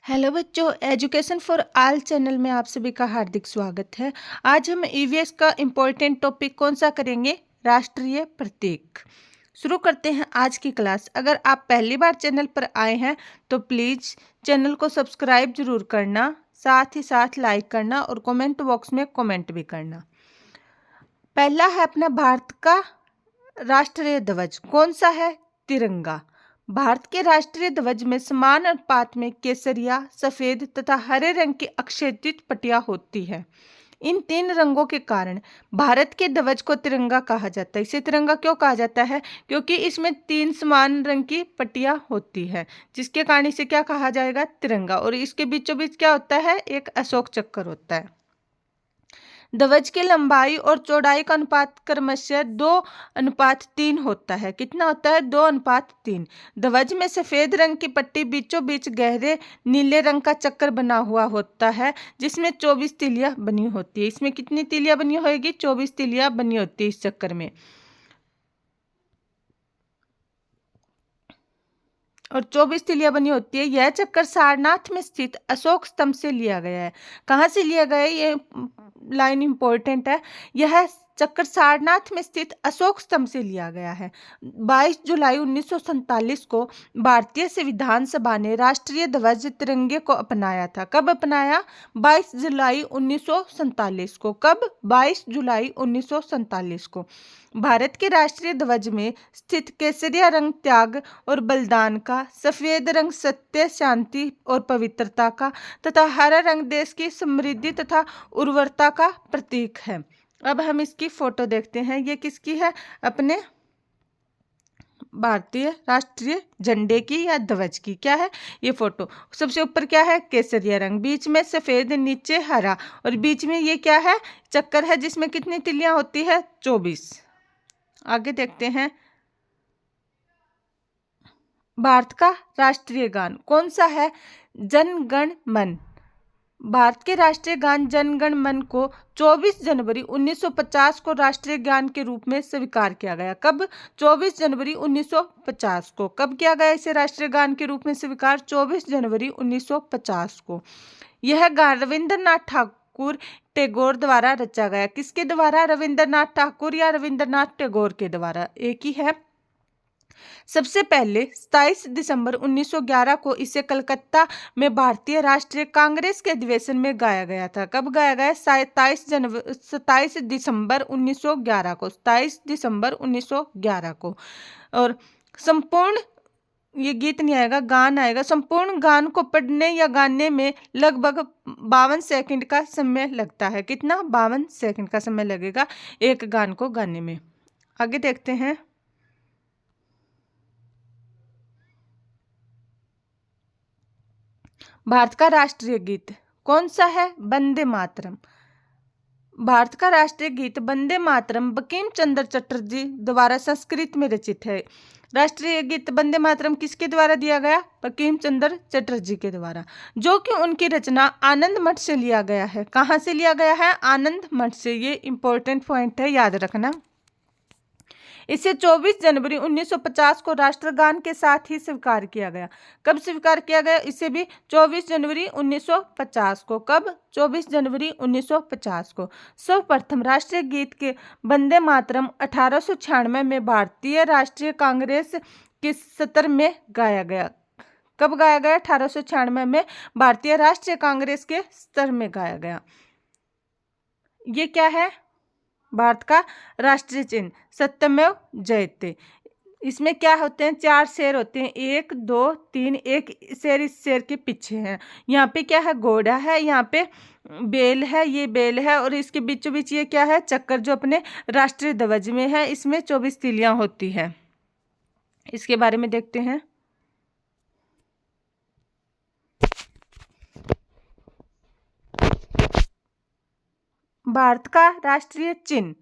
Hello बच्चों, education for all channel में आप सभी का हार्दिक स्वागत है। आज हम ईवीएस का इम्पोर्टेंट टॉपिक कौन सा करेंगे? राष्ट्रीय प्रतीक। शुरू करते हैं आज की क्लास। अगर आप पहली बार चैनल पर आए हैं तो प्लीज़ चैनल को सब्सक्राइब जरूर करना, साथ ही साथ लाइक करना और कमेंट बॉक्स में कमेंट भी करना। पहला है अपना भारत का राष्ट्रीय ध्वज कौन सा है? तिरंगा। भारत के राष्ट्रीय ध्वज में समान अनुपात में केसरिया, सफेद तथा हरे रंग की अक्षैतिज पट्टियां होती है। इन तीन रंगों के कारण भारत के ध्वज को तिरंगा कहा जाता है। इसे तिरंगा क्यों कहा जाता है? क्योंकि इसमें तीन समान रंग की पट्टियां होती है, जिसके कारण इसे क्या कहा जाएगा? तिरंगा। और इसके बीचों बीच क्या होता है? एक अशोक चक्र होता है। ध्वज की लंबाई और चौड़ाई का अनुपात क्रमशः 2:3 होता है। कितना होता है? 2:3। ध्वज में सफेद रंग की पट्टी बीचों बीच गहरे नीले रंग का चक्कर बना हुआ होता है, जिसमें 24 तीलियां बनी होती है। इसमें कितनी तीलियां बनी होगी? 24 तीलियां बनी होती है इस चक्कर में। और 24 तीलियां बनी होती है। यह चक्कर सारनाथ में स्थित अशोक स्तंभ से लिया गया है। कहाँ से लिया गया है? ये लाइन इंपॉर्टेंट है। यह चक्कर सारनाथ में स्थित अशोक स्तंभ से लिया गया है। 22 जुलाई 1947 को भारतीय संविधान सभा ने राष्ट्रीय ध्वज तिरंगे को अपनाया था। कब अपनाया? 22 जुलाई 1947 को। कब? 22 जुलाई 1947 को। भारत के राष्ट्रीय ध्वज में स्थित केसरिया रंग त्याग और बलिदान का, सफेद रंग सत्य, शांति और पवित्रता का तथा हरा रंग देश की समृद्धि तथा उर्वरता का प्रतीक है। अब हम इसकी फोटो देखते हैं। ये किसकी है? अपने भारतीय राष्ट्रीय झंडे की या ध्वज की। क्या है ये फोटो? सबसे ऊपर क्या है? केसरिया रंग, बीच में सफेद, नीचे हरा, और बीच में ये क्या है? चक्कर है, जिसमें कितनी तिलियां होती है? 24। आगे देखते हैं। भारत का राष्ट्रीय गान कौन सा है? जन गण मन। भारत के राष्ट्रीय गान जन गण मन को 24 जनवरी 1950 को राष्ट्रीय गान के रूप में स्वीकार किया गया। कब? 24 जनवरी 1950 को। कब किया गया इसे राष्ट्रीय गान के रूप में स्वीकार? 24 जनवरी 1950 को। यह गान रविंद्रनाथ ठाकुर टैगोर द्वारा रचा गया। किसके द्वारा? रविंद्रनाथ ठाकुर या रविंद्रनाथ टैगोर के द्वारा, एक ही है। सबसे पहले 27 दिसंबर 1911 को इसे कलकत्ता में भारतीय राष्ट्रीय कांग्रेस के अधिवेशन में गाया गया था। कब गाया गया? 27 दिसंबर 1911 को। 27 दिसंबर 1911 को। और संपूर्ण, ये गीत नहीं आएगा, गान आएगा। संपूर्ण गान को पढ़ने या गाने में लगभग 52 सेकंड का समय लगता है। कितना? 52 सेकंड का समय लगेगा एक गान को गाने में। आगे देखते हैं। भारत का राष्ट्रीय गीत कौन सा है? वंदे मातरम। भारत का राष्ट्रीय गीत वंदे मातरम बंकिम चंद्र चटर्जी द्वारा संस्कृत में रचित है। राष्ट्रीय गीत वंदे मातरम किसके द्वारा दिया गया? बंकिम चंद्र चटर्जी के द्वारा, जो कि उनकी रचना आनंद मठ से लिया गया है। कहाँ से लिया गया है? आनंद मठ से। ये इंपॉर्टेंट पॉइंट है, याद रखना। इसे 24 जनवरी 1950 को राष्ट्रगान के साथ ही स्वीकार किया गया। कब स्वीकार किया गया? इसे भी 24 जनवरी 1950 को। कब? 24 जनवरी 1950 को। सर्वप्रथम राष्ट्रीय गीत के वंदे मातरम 1896 में भारतीय राष्ट्रीय कांग्रेस के सत्र में गाया गया। कब गाया गया? 1896 में भारतीय राष्ट्रीय कांग्रेस के सत्र में गाया गया। ये क्या है? भारत का राष्ट्रीय चिन्ह सत्यमेव जयते। इसमें क्या होते हैं? 4 शेर होते हैं। 1 2 3। एक शेर इस शेर के पीछे है। यहाँ पे क्या है? घोड़ा है, यहाँ पे बेल है, ये बेल है, और इसके बीचों बीच ये क्या है? चक्कर, जो अपने राष्ट्रीय ध्वज में है। इसमें 24 तीलियां होती है। इसके बारे में देखते हैं। भारत का राष्ट्रीय चिन्ह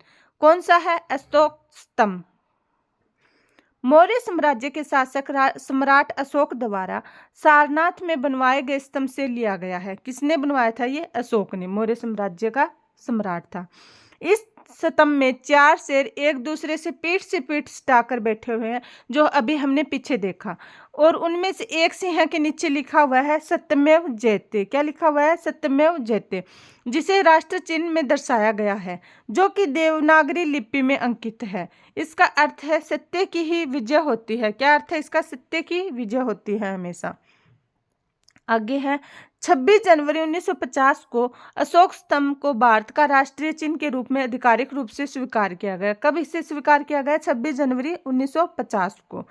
कौन सा है? अशोक स्तंभ। मौर्य साम्राज्य के शासक सम्राट अशोक द्वारा सारनाथ में बनवाए गए स्तंभ से लिया गया है। किसने बनवाया था? ये अशोक ने। मौर्य साम्राज्य का सम्राट था। इस स्तंभ में 4 शेर एक दूसरे से पीठ सटाकर बैठे हुए हैं, जो अभी हमने पीछे देखा। और उनमें से एक सिंह के नीचे लिखा हुआ है सत्यमेव जयते। क्या लिखा हुआ है? सत्यमेव जयते, जिसे राष्ट्र चिन्ह में दर्शाया गया है, जो कि देवनागरी लिपि में अंकित है। इसका अर्थ है सत्य की ही विजय होती है। क्या अर्थ है इसका? सत्य की विजय होती है हमेशा। आगे है 26 जनवरी 1950 को अशोक स्तंभ को भारत का राष्ट्रीय चिन्ह के रूप में आधिकारिक रूप से स्वीकार किया गया। कब इसे स्वीकार किया गया? 26 जनवरी 1950 को।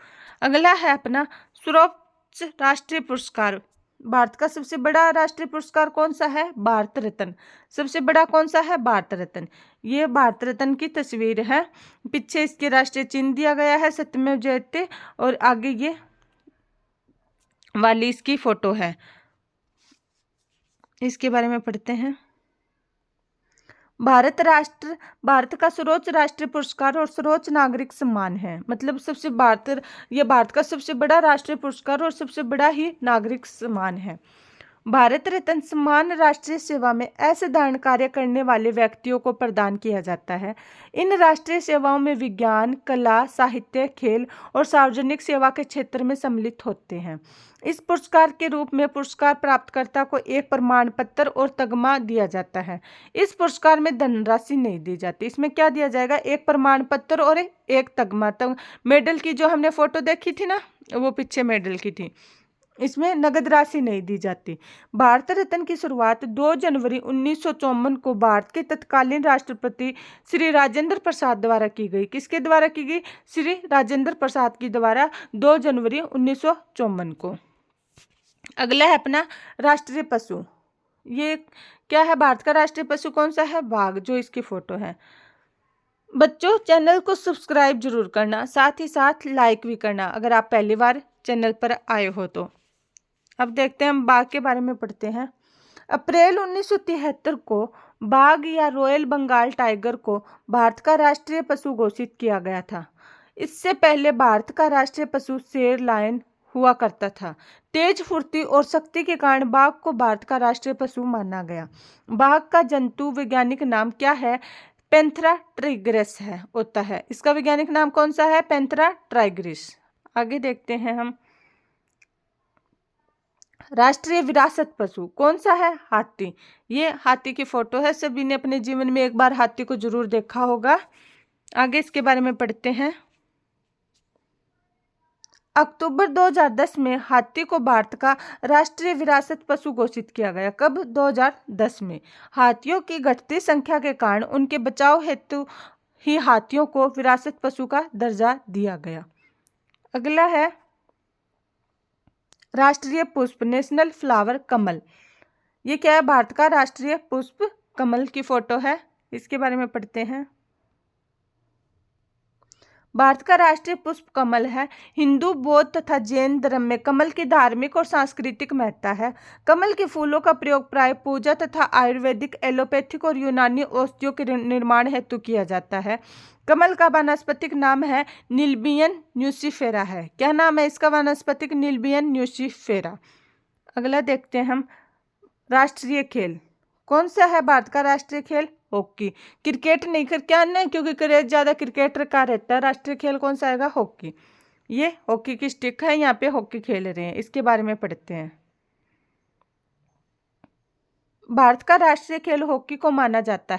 अगला है अपना सर्वोच्च राष्ट्रीय पुरस्कार। भारत का सबसे बड़ा राष्ट्रीय पुरस्कार कौन सा है? भारत रत्न। सबसे बड़ा कौन सा है? भारत रत्न। ये भारत रत्न की तस्वीर है, पीछे इसके राष्ट्रीय चिन्ह दिया गया है सत्यमेव जयते, और आगे ये वाली इसकी फोटो है। इसके बारे में पढ़ते हैं। भारत का सर्वोच्च राष्ट्रीय पुरस्कार और सर्वोच्च नागरिक सम्मान है। मतलब ये भारत का सबसे बड़ा राष्ट्रीय पुरस्कार और सबसे बड़ा ही नागरिक सम्मान है। भारत रत्न सम्मान राष्ट्रीय सेवा में असाधारण कार्य करने वाले व्यक्तियों को प्रदान किया जाता है। इन राष्ट्रीय सेवाओं में विज्ञान, कला, साहित्य, खेल और सार्वजनिक सेवा के क्षेत्र में सम्मिलित होते हैं। इस पुरस्कार के रूप में पुरस्कार प्राप्तकर्ता को एक प्रमाण पत्र और तगमा दिया जाता है। इस पुरस्कार में धनराशि नहीं दी जाती। इसमें क्या दिया जाएगा? एक प्रमाण पत्र और एक तगमा। मेडल की जो हमने फोटो देखी थी ना, वो पीछे मेडल की थी। इसमें नगद राशि नहीं दी जाती। भारत रत्न की शुरुआत 2 जनवरी 1954 को भारत के तत्कालीन राष्ट्रपति श्री राजेंद्र प्रसाद द्वारा की गई। किसके द्वारा की गई? श्री राजेंद्र प्रसाद की द्वारा 2 जनवरी 1954 को। अगला है अपना राष्ट्रीय पशु। ये क्या है? भारत का राष्ट्रीय पशु कौन सा है? बाघ, जो इसकी फोटो है। बच्चों, चैनल को सब्सक्राइब जरूर करना, साथ ही साथ लाइक भी करना अगर आप पहली बार चैनल पर आए हो तो। अब देखते हैं, हम बाघ के बारे में पढ़ते हैं। अप्रैल 1973 को बाघ या रॉयल बंगाल टाइगर को भारत का राष्ट्रीय पशु घोषित किया गया था। इससे पहले भारत का राष्ट्रीय पशु शेर, लायन हुआ करता था। तेज, फुर्ती और शक्ति के कारण बाघ को भारत का राष्ट्रीय पशु माना गया। बाघ का जंतु वैज्ञानिक नाम क्या है? पैंथेरा टाइग्रिस होता है। इसका वैज्ञानिक नाम कौन सा है? Panthera Tigris. आगे देखते हैं हम। राष्ट्रीय विरासत पशु कौन सा है? हाथी। ये हाथी की फोटो है। सभी ने अपने जीवन में एक बार हाथी को जरूर देखा होगा। आगे इसके बारे में पढ़ते हैं। अक्टूबर 2010 में हाथी को भारत का राष्ट्रीय विरासत पशु घोषित किया गया। कब? 2010 में। हाथियों की घटती संख्या के कारण उनके बचाव हेतु ही हाथियों को विरासत पशु का दर्जा दिया गया। अगला है राष्ट्रीय पुष्प, नेशनल फ्लावर, कमल। ये क्या है? भारत का राष्ट्रीय पुष्प कमल की फोटो है। इसके बारे में पढ़ते हैं। भारत का राष्ट्रीय पुष्प कमल है। हिंदू, बौद्ध तथा जैन धर्म में कमल की धार्मिक और सांस्कृतिक महत्ता है। कमल के फूलों का प्रयोग प्राय पूजा तथा आयुर्वेदिक, एलोपैथिक और यूनानी औषधियों के निर्माण हेतु किया जाता है। कमल का वानस्पतिक नाम है निल्बियम न्यूसीफेरा है। क्या नाम है इसका? वानस्पतिक निल्बियम न्यूसीफेरा। अगला देखते हैं हम। राष्ट्रीय खेल कौन सा है? भारत का राष्ट्रीय खेल हॉकी। क्रिकेट नहीं कर क्या नहीं, क्योंकि क्रेज ज्यादा क्रिकेटर का रहता है। राष्ट्रीय खेल कौन सा आएगा? हॉकी। ये हॉकी की स्टिक है, यहाँ पे हॉकी खेल रहे हैं। इसके बारे में पढ़ते हैं। भारत का राष्ट्रीय खेल हॉकी को माना जाता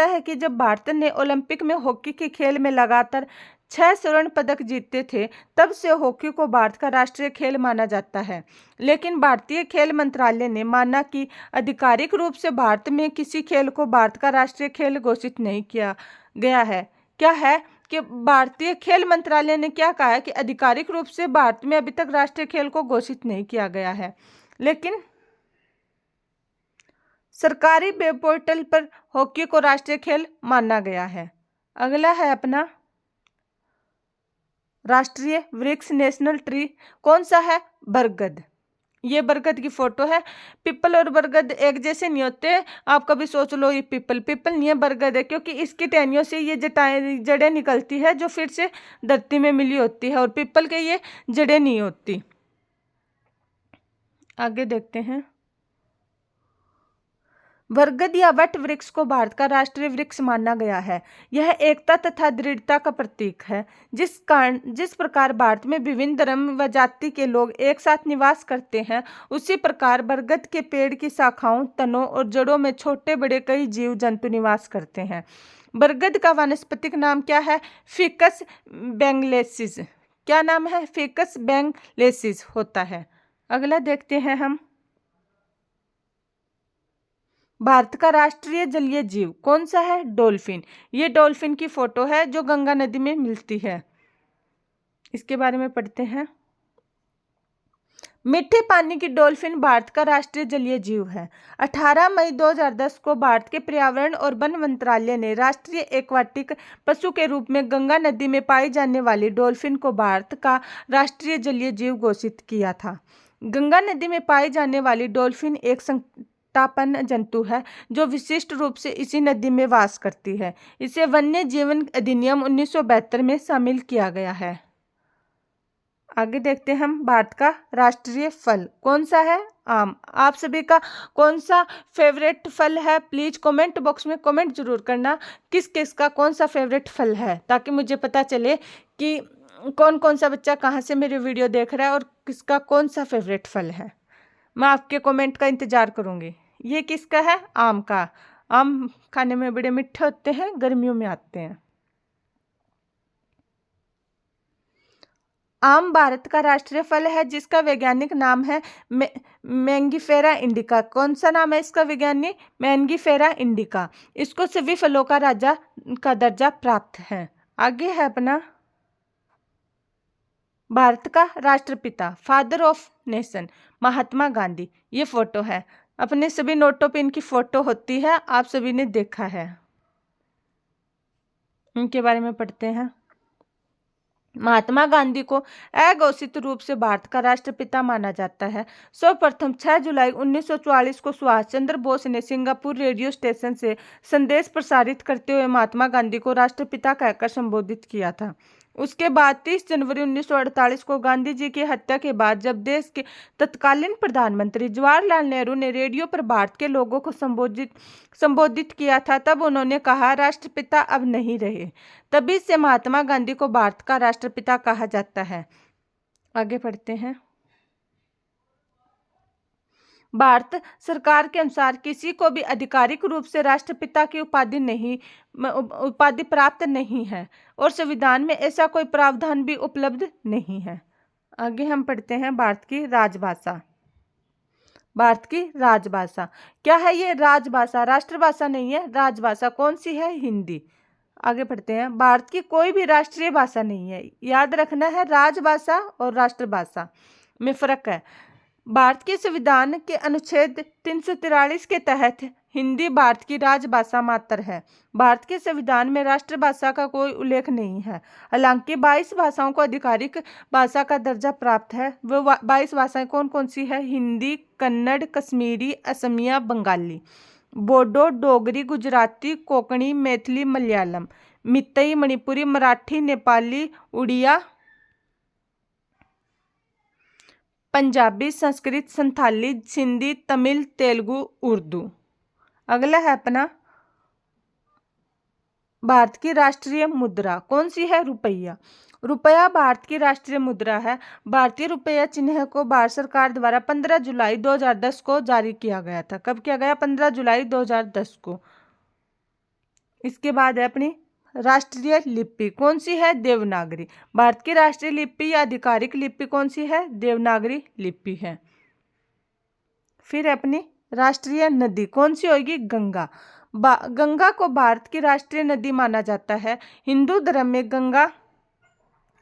है कि जब भारत ने ओलंपिक में हॉकी के खेल में लगातार 6 स्वर्ण पदक जीते थे, तब से हॉकी को भारत का राष्ट्रीय खेल माना जाता है। लेकिन भारतीय खेल मंत्रालय ने माना कि आधिकारिक रूप से भारत में किसी खेल को भारत का राष्ट्रीय खेल घोषित नहीं किया गया है। क्या है कि भारतीय खेल मंत्रालय ने क्या कहा है कि आधिकारिक रूप से भारत में अभी तक राष्ट्रीय खेल को घोषित नहीं किया गया है, लेकिन सरकारी वेब पोर्टल पर हॉकी को राष्ट्रीय खेल माना गया है। अगला है अपना राष्ट्रीय वृक्ष, नेशनल ट्री कौन सा है? बरगद। ये बरगद की फोटो है। पीपल और बरगद एक जैसे नहीं होते। आप कभी सोच लो ये पीपल नहीं है, बरगद है, क्योंकि इसकी टहनियों से ये जड़ें निकलती है जो फिर से धरती में मिली होती है, और पीपल के ये जड़ें नहीं होती। आगे देखते हैं। बरगद या वट वृक्ष को भारत का राष्ट्रीय वृक्ष माना गया है। यह एकता तथा दृढ़ता का प्रतीक है। जिस प्रकार भारत में विभिन्न धर्म व जाति के लोग एक साथ निवास करते हैं, उसी प्रकार बरगद के पेड़ की शाखाओं, तनों और जड़ों में छोटे बड़े कई जीव जंतु निवास करते हैं। बरगद का वानस्पतिक नाम क्या है? फिकस बेंगलेसिस। क्या नाम है? फिकस बेंगलेसिस होता है। अगला देखते हैं हम। भारत का राष्ट्रीय जलीय जीव कौन सा है? डॉल्फिन। ये डॉल्फिन की फोटो है जो गंगा नदी में मिलती है। इसके बारे में पढ़ते हैं। मीठे पानी की डॉल्फिन भारत का राष्ट्रीय जलीय जीव है। 18 मई 2010 को भारत के पर्यावरण और वन मंत्रालय ने राष्ट्रीय एक्वाटिक पशु के रूप में गंगा नदी में पाई जाने वाली डॉल्फिन को भारत का राष्ट्रीय जलीय जीव घोषित किया था। गंगा नदी में पाई जाने वाली डॉल्फिन एक संतापन जंतु है जो विशिष्ट रूप से इसी नदी में वास करती है। इसे वन्य जीवन अधिनियम 1972 में शामिल किया गया है। आगे देखते हैं हम। भारत का राष्ट्रीय फल कौन सा है? आम। आप सभी का कौन सा फेवरेट फल है? प्लीज कमेंट बॉक्स में कमेंट जरूर करना किस किस का कौन सा फेवरेट फल है, ताकि मुझे पता चले कि कौन कौन सा बच्चा कहाँ से मेरे वीडियो देख रहा है और किसका कौन सा फेवरेट फल है। मैं आपके कमेंट का इंतजार करूँगी। ये किसका है? आम का। आम खाने में बड़े मीठे होते हैं, गर्मियों में आते हैं। आम भारत का राष्ट्रीय फल है जिसका वैज्ञानिक नाम है मैंगीफेरा इंडिका। कौन सा नाम है इसका वैज्ञानिक? Mangifera indica. इसको सभी फलों का राजा का दर्जा प्राप्त है। आगे है अपना भारत का राष्ट्रपिता, father of nation, Mahatma Gandhi. ये फोटो है। अपने सभी नोटों पे इनकी फोटो होती है, आप सभी ने देखा है। इनके बारे में पढ़ते हैं। महात्मा गांधी को अघोषित रूप से भारत का राष्ट्रपिता माना जाता है। सर्वप्रथम 6 जुलाई 1944 को सुभाष चंद्र बोस ने सिंगापुर रेडियो स्टेशन से संदेश प्रसारित करते हुए महात्मा गांधी को राष्ट्रपिता कहकर संबोधित किया था। उसके बाद 30 जनवरी 1948 को गांधी जी की हत्या के बाद जब देश के तत्कालीन प्रधानमंत्री जवाहरलाल नेहरू ने रेडियो पर भारत के लोगों को संबोधित किया था, तब उन्होंने कहा राष्ट्रपिता अब नहीं रहे। तभी से महात्मा गांधी को भारत का राष्ट्रपिता कहा जाता है। आगे पढ़ते हैं। भारत सरकार के अनुसार किसी को भी आधिकारिक रूप से राष्ट्रपिता की उपाधि प्राप्त नहीं है और संविधान में ऐसा कोई प्रावधान भी उपलब्ध नहीं है। आगे हम पढ़ते हैं भारत की राजभाषा। भारत की राजभाषा क्या है? ये राजभाषा, राष्ट्रभाषा नहीं है। राजभाषा कौन सी है? हिंदी। आगे पढ़ते हैं। भारत की कोई भी राष्ट्रीय भाषा नहीं है। याद रखना है, राजभाषा और राष्ट्रभाषा में फर्क है। भारत के संविधान के अनुच्छेद 343 के तहत हिंदी भारत की राजभाषा मात्र है। भारत के संविधान में राष्ट्रभाषा का कोई उल्लेख नहीं है। हालांकि 22 भाषाओं को आधिकारिक भाषा का दर्जा प्राप्त है। वो 22 भाषाएं कौन कौन सी है? हिंदी, कन्नड़, कश्मीरी, असमिया, बंगाली, बोडो, डोगरी, गुजराती, कोंकणी, मैथिली, मलयालम, मितई, मणिपुरी, मराठी, नेपाली, उड़िया, पंजाबी, संस्कृत, संथाली, सिंधी, तमिल, तेलुगु, उर्दू। अगला है अपना भारत की राष्ट्रीय मुद्रा कौन सी है? रुपया। रुपया भारत की राष्ट्रीय मुद्रा है। भारतीय रुपया चिन्ह को भारत सरकार द्वारा 15 जुलाई 2010 को जारी किया गया था। कब किया गया? 15 जुलाई 2010 को। इसके बाद है अपनी राष्ट्रीय लिपि कौन सी है? देवनागरी। भारत की राष्ट्रीय लिपि या आधिकारिक लिपि कौन सी है? देवनागरी लिपि है। फिर अपनी राष्ट्रीय नदी कौन सी होगी? गंगा। गंगा को भारत की राष्ट्रीय नदी माना जाता है। हिंदू धर्म में गंगा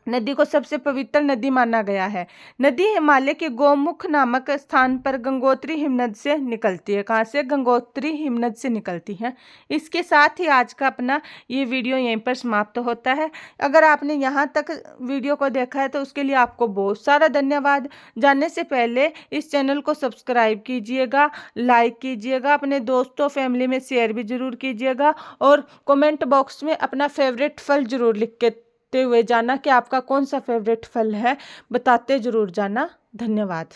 नदी को सबसे पवित्र नदी माना गया है। नदी हिमालय के गौमुख नामक स्थान पर गंगोत्री हिमनद से निकलती है। कहाँ से? गंगोत्री हिमनद से निकलती है। इसके साथ ही आज का अपना ये वीडियो यहीं पर समाप्त होता है। अगर आपने यहाँ तक वीडियो को देखा है तो उसके लिए आपको बहुत सारा धन्यवाद। जाने से पहले इस चैनल को सब्सक्राइब कीजिएगा, लाइक कीजिएगा, अपने दोस्तों फैमिली में शेयर भी जरूर कीजिएगा और कमेंट बॉक्स में अपना फेवरेट फल जरूर लिख के हुए जाना कि आपका कौन सा फेवरेट फल है, बताते जरूर जाना। धन्यवाद।